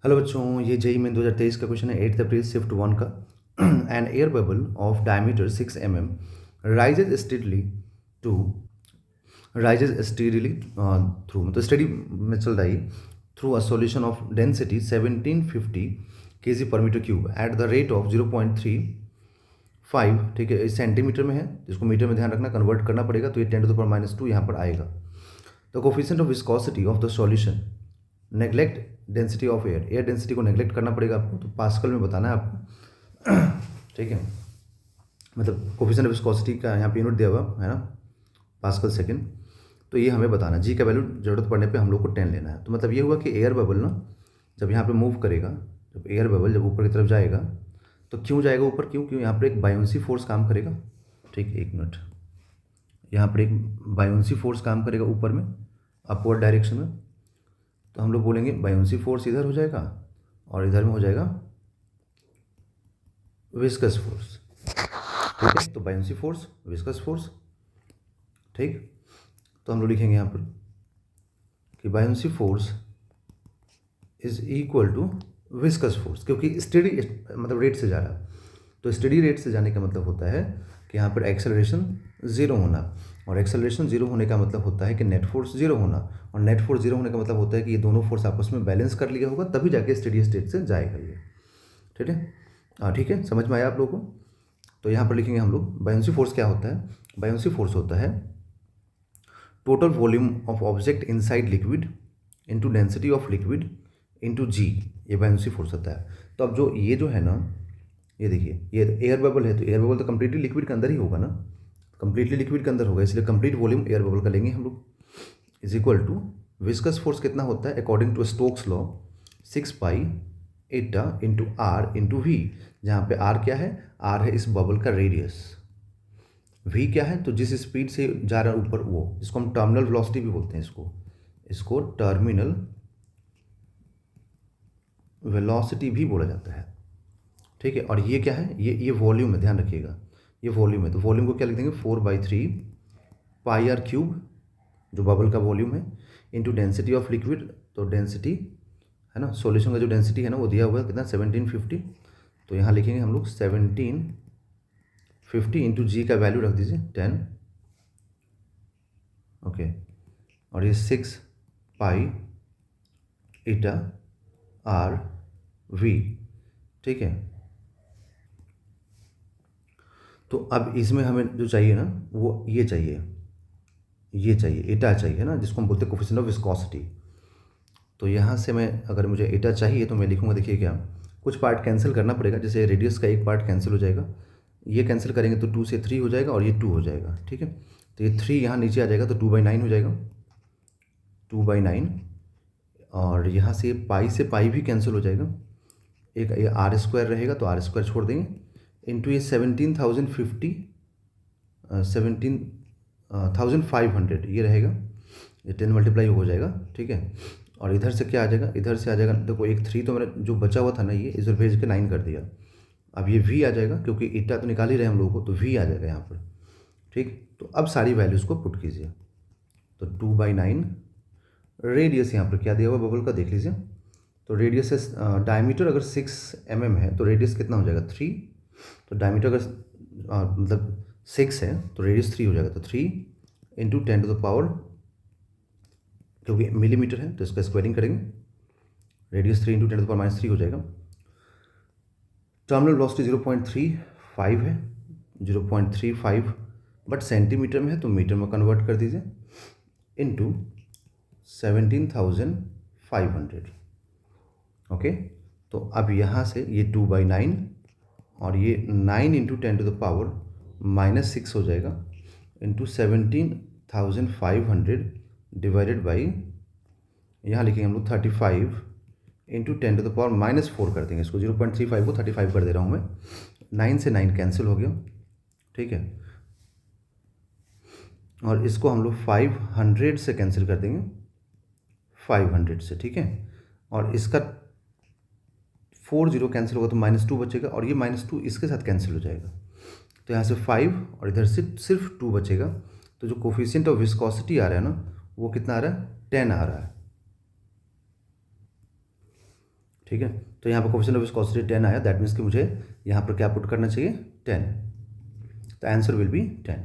Hello बच्चों, ये JEE में 2023 का क्वेश्चन है 8 अप्रैल शिफ्ट 1 का। An air bubble of diameter 6 mm rises steadily to rises steadily through मतलब स्टडी में चल रही through a solution of density 1750 kg पर metre cube at the rate of 0.35। ठीक है, इस सेंटीमीटर में है, जिसको मीटर में ध्यान रखना, कन्वर्ट करना पड़ेगा, तो ये 10⁻², यहाँ पर आएगा। The coefficient of viscosity of the solution neglect density of air, air density को नेग्लेक्ट करना पड़ेगा आपको, तो पास्कल में बताना है आपको। ठीक है, मतलब कोफिशिएंट ऑफ विस्कोसिटी का यहाँ पे यूनिट दिया हुआ है ना, पास्कल सेकेंड। तो ये हमें बताना, जी का वैल्यू जरूरत पड़ने पे हम लोग को 10 लेना है। तो मतलब ये हुआ कि एयर बबल ना जब यहाँ पे मूव करेगा, जब एयर बबल जब ऊपर की तरफ जाएगा, तो क्यों जाएगा ऊपर, क्यों यहाँ पर एक बायोंसी फोर्स काम करेगा। ठीक, एक मिनट, यहाँ पर एक बायोंसी फोर्स काम करेगा ऊपर में, अपवर्ड डायरेक्शन में। तो हम लोग बोलेंगे बायोंसी फोर्स इधर हो जाएगा और इधर में हो जाएगा विस्कस फोर्स। ठीक है, तो बायोंसी फोर्स, विस्कस फोर्स। ठीक, तो हम लोग लिखेंगे यहाँ पर कि buoyancy force is equal to viscous force, क्योंकि स्टेडी मतलब रेट से जा रहा है। तो स्टेडी रेट से जाने का मतलब होता है कि यहाँ पर एक्सेलरेशन ज़ीरो होना, और एक्सेलरेशन ज़ीरो होने का मतलब होता है कि नेट फोर्स ज़ीरो होना, और नेट फोर्स ज़ीरो होने का मतलब होता है कि ये दोनों फोर्स आपस में बैलेंस कर लिया होगा, तभी जाके स्टेडी स्टेट से जाएगा ये। ठीक है, ठीक है, समझ में आया आप लोगों को। तो यहाँ पर लिखेंगे हम लोग बायोंसी फोर्स क्या होता है। बायोंसी फोर्स होता है total volume of object inside liquid into density of liquid into g, ये बायोंसी फोर्स होता है। तो अब जो ये जो है ना, ये देखिए, ये एयर बबल है, तो एयर बबल तो कम्प्लीटली लिक्विड के अंदर ही होगा ना, कम्प्लीटली लिक्विड के अंदर होगा, इसलिए कंप्लीट वॉल्यूम एयर बबल का लेंगे हम लोग, is equal to viscous force कितना होता है according to Stokes law, 6π Etah into are into we, जहाँ पे आर क्या है, आर है इस बबल का रेडियस, वी क्या है, तो जिस स्पीड से जा रहा है ऊपर वो, इसको हम टर्मिनल वेलोसिटी भी बोलते हैं, इसको टर्मिनल वेलोसिटी भी बोला जाता है। ठीक है, और ये क्या है, ये वॉल्यूम है, ध्यान रखिएगा, ये वॉल्यूम है, तो वॉल्यूम को क्या लिख देंगे, 4/3πr³ जो बबल का वॉल्यूम है, इंटू डेंसिटी ऑफ लिक्विड, तो डेंसिटी है ना, सॉल्यूशन का जो डेंसिटी है ना वो दिया हुआ है कितना, 1750। तो यहाँ लिखेंगे हम लोग 1750 इंटू जी का वैल्यू रख दीजिए 10। ओके, और ये 6π∗r⁵v। ठीक है, तो अब इसमें हमें जो चाहिए ना वो ये चाहिए, ये चाहिए, एटा चाहिए ना, जिसको हम बोलते हैं कोफिशिएंट ऑफ विस्कोसिटी। तो यहाँ से मैं, अगर मुझे एटा चाहिए तो मैं लिखूँगा, देखिए क्या, कुछ पार्ट कैंसिल करना पड़ेगा, जैसे रेडियस का एक पार्ट कैंसिल हो जाएगा, ये कैंसिल करेंगे तो 2 से 3 हो जाएगा, और ये 2 हो जाएगा। ठीक है, तो ये 3 यहाँ नीचे आ जाएगा, तो 2/9 हो जाएगा, 2/9। और यहाँ से पाई से पाई भी कैंसिल हो जाएगा, एक ये r² रहेगा, तो r² छोड़ देंगे, इंटू ये 17,050 17,500 ये रहेगा, ये 10 मल्टीप्लाई हो जाएगा। ठीक है, और इधर से क्या आ जाएगा, इधर से आ जाएगा, देखो एक 3 तो मैंने जो बचा हुआ था ना, ये इधर भेज के 9 कर दिया। अब ये v आ जाएगा, क्योंकि ईटा तो निकाल ही रहे हम लोगों को, तो v आ जाएगा यहाँ पर। ठीक, तो अब सारी वैल्यूज़ को पुट कीजिए, तो 2/9, रेडियस यहाँ पर क्या दिया हुआ बबल का देख लीजिए, तो रेडियस है, डायमीटर अगर 6 mm है तो रेडियस कितना हो जाएगा, 3। तो डायमीटर अगर मतलब 6 है तो रेडियस 3 हो जाएगा, तो 3 इंटू 10⁻, क्योंकि मिलीमीटर है तो इसका स्क्वायरिंग करेंगे, रेडियस 3 इंटू 10⁻³ हो जाएगा। टर्मिनल वेलोसिटी 0.35 है, 0.35, बट सेंटीमीटर में है तो मीटर में कन्वर्ट कर दीजिए, इंटू 17,500। ओके, तो अब यहाँ से ये 2/9 और ये 9 इंटू 10⁻⁻6 हो जाएगा, इंटू 17,500 डिवाइडेड बाई, यहाँ लिखेंगे हम लोग 35 इंटू 10⁻⁻4 कर देंगे इसको, 0.35 को 35 कर दे रहा हूँ मैं, 9 से 9 कैंसिल हो गया। ठीक है, और इसको हम लोग 500 से कैंसिल कर देंगे, 500 से। ठीक है, और इसका 4 0 कैंसिल होगा तो -2 बचेगा, और ये -2 इसके साथ कैंसिल हो जाएगा, तो यहाँ से 5 और इधर से सिर्फ 2 बचेगा। तो जो कोफिशिएंट ऑफ विस्कोसिटी आ रहा है ना वो कितना आ रहा है, 10 आ रहा है। ठीक है, तो यहाँ पर कोफिशिएंट ऑफ विस्कोसिटी 10 आया, दैट मीन्स कि मुझे यहाँ पर क्या पुट करना चाहिए 10, तो आंसर विल बी 10।